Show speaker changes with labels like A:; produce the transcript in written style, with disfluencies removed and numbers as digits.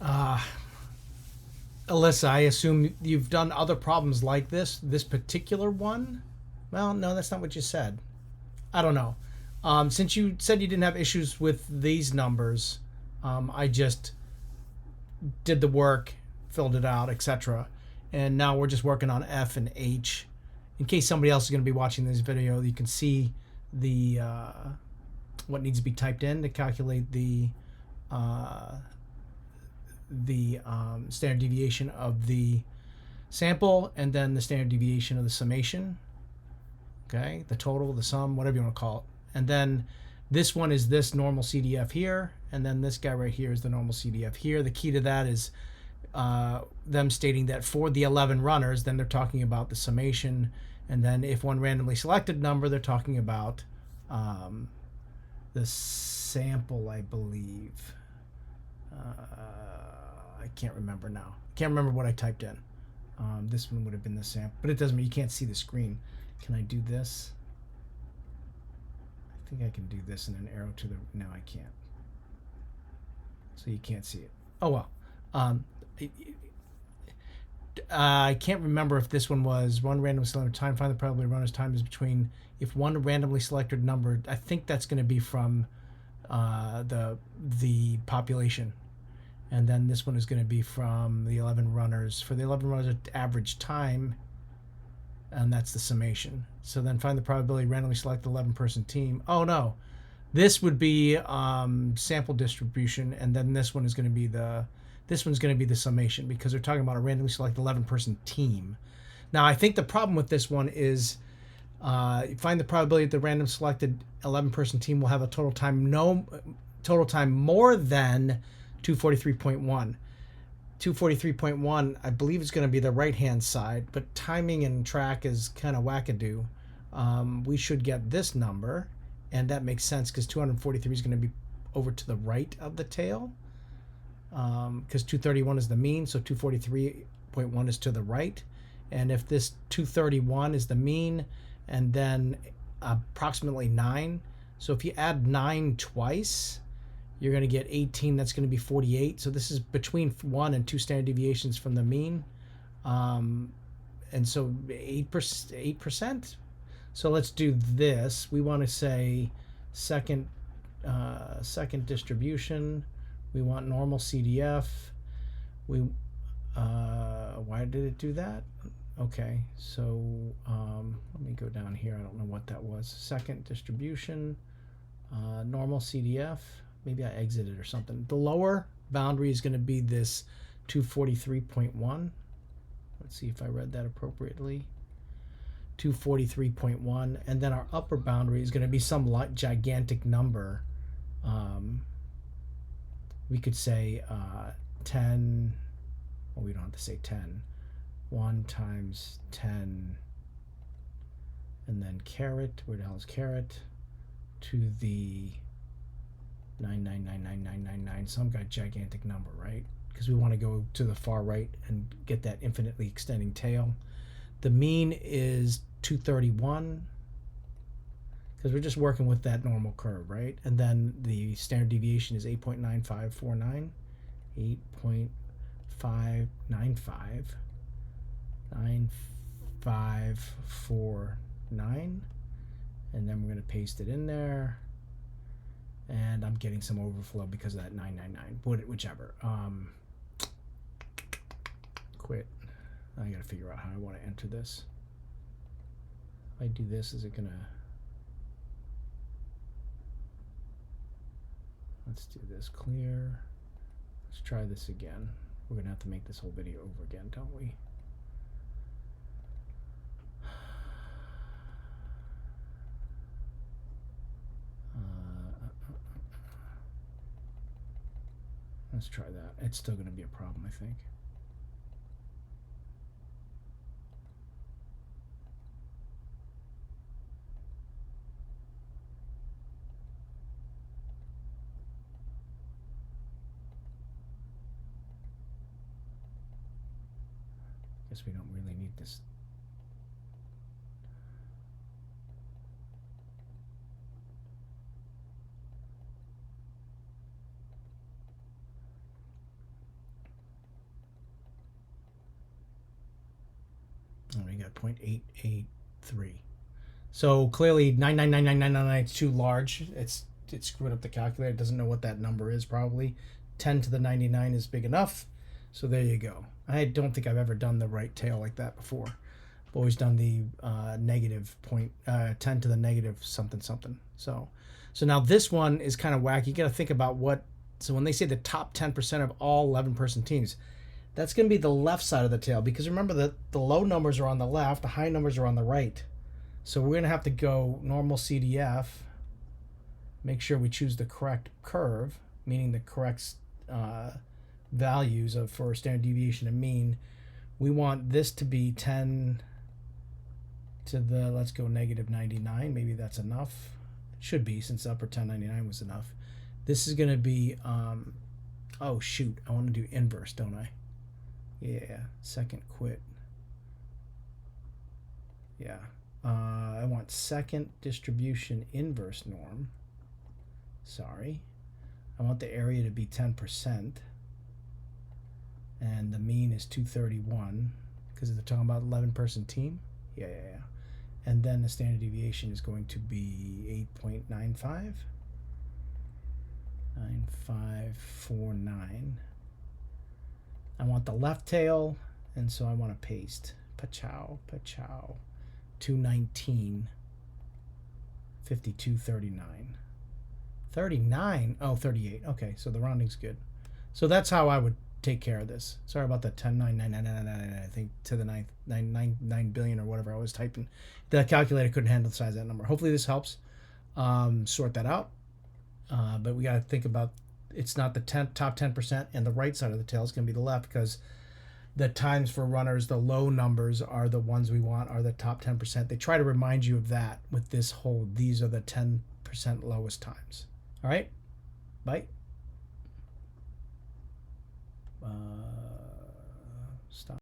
A: Uh, Alyssa, I assume you've done other problems like this. This particular one? Well, no, that's not what you said. I don't know. Since you said you didn't have issues with these numbers, I just did the work, filled it out, etc. And now we're just working on F and H. In case somebody else is going to be watching this video, you can see the what needs to be typed in to calculate uh, the standard deviation of the sample, and then the standard deviation of the summation. Okay, the total, the sum, whatever you want to call it. And then this one is this normal CDF here, and then this guy right here is the normal CDF here. The key to that is them stating that for the 11 runners, then they're talking about the summation, and then if one randomly selected number, they're talking about um, the sample, I believe. I can't remember now. Can't remember what I typed in. This one would have been the sample, but it doesn't. You can't see the screen. Can I do this? I think I can do this and an arrow to the. No, I can't. So you can't see it. Oh well. Um, I can't remember if this one was one randomly selected time. Find the probability runner's time is between if one randomly selected number. I think that's going to be from the population, and then this one is going to be from the 11 runners. For the 11 runners, average time, and that's the summation. So then find the probability randomly select the 11-person team. Oh no, this would be sample distribution, and then this one is going to be the summation because they're talking about a randomly select 11-person team. Now I think the problem with this one is find the probability that the random selected 11-person team will have a total time more than 243.1. 243.1, I believe, is going to be the right hand side, but timing and track is kind of wackadoo. We should get this number, and that makes sense because 243 is going to be over to the right of the tail, because 231 is the mean, so 243.1 is to the right. And if this 231 is the mean, and then approximately 9, so if you add 9 twice, you're going to get 18. That's going to be 48. So this is between 1 and 2 standard deviations from the mean. And so 8%. So let's do this. We want to say second distribution. We want normal CDF. Why did it do that? Okay, so let me go down here. I don't know what that was. Second distribution, normal CDF. Maybe I exited or something. The lower boundary is going to be this 243.1. Let's see if I read that appropriately. 243.1. And then our upper boundary is going to be some gigantic number. We could say 10. Well, we don't have to say 10. 1 times 10. And then caret. Where the hell is caret? To the 9999999, some gigantic number, right? Because we want to go to the far right and get that infinitely extending tail. The mean is 231 because we're just working with that normal curve, right? And then the standard deviation is 8.9549, 8.595, 9549, and then we're going to paste it in there. And I'm getting some overflow because of that 999, whichever. Quit. I gotta figure out how I want to enter this. If I do this, is it gonna? Let's do this clear. Let's try this again. We're gonna have to make this whole video over again, don't we? Let's try that. It's still going to be a problem, I think. Guess we don't really need this. got 0.883. So clearly 9999999 is too large. It's screwing up the calculator. It doesn't know what that number is probably. 10 to the 99 is big enough. So there you go. I don't think I've ever done the right tail like that before. I've always done the negative 10 to the negative something something. So now this one is kind of wacky. You got to think about what. So when they say the top 10% of all 11-person teams, that's going to be the left side of the tail, because remember that the low numbers are on the left, the high numbers are on the right. So we're going to have to go normal CDF, make sure we choose the correct curve, meaning the correct values for standard deviation and mean. We want this to be 10 to the, let's go negative 99. Maybe that's enough. It should be, since the upper 1099 was enough. This is going to be, oh shoot, I want to do inverse, don't I? Yeah, second quit. Yeah. I want second distribution inverse norm. Sorry. I want the area to be 10%. And the mean is 231, because they're talking about 11-person team. Yeah. And then the standard deviation is going to be 8.95. 9549. I want the left tail, and so I want to paste. Pachow. 219. 5239. 39? Oh, 38. Okay, so the rounding's good. So that's how I would take care of this. Sorry about the 10,999,999, I think, to the 9 billion or whatever I was typing. The calculator couldn't handle the size of that number. Hopefully this helps sort that out. But we got to think about, it's not the top 10%, and the right side of the tail is going to be the left, because the times for runners, the low numbers are the ones we want, are the top 10%. They try to remind you of that with this whole, these are the 10% lowest times. All right, bye. Stop.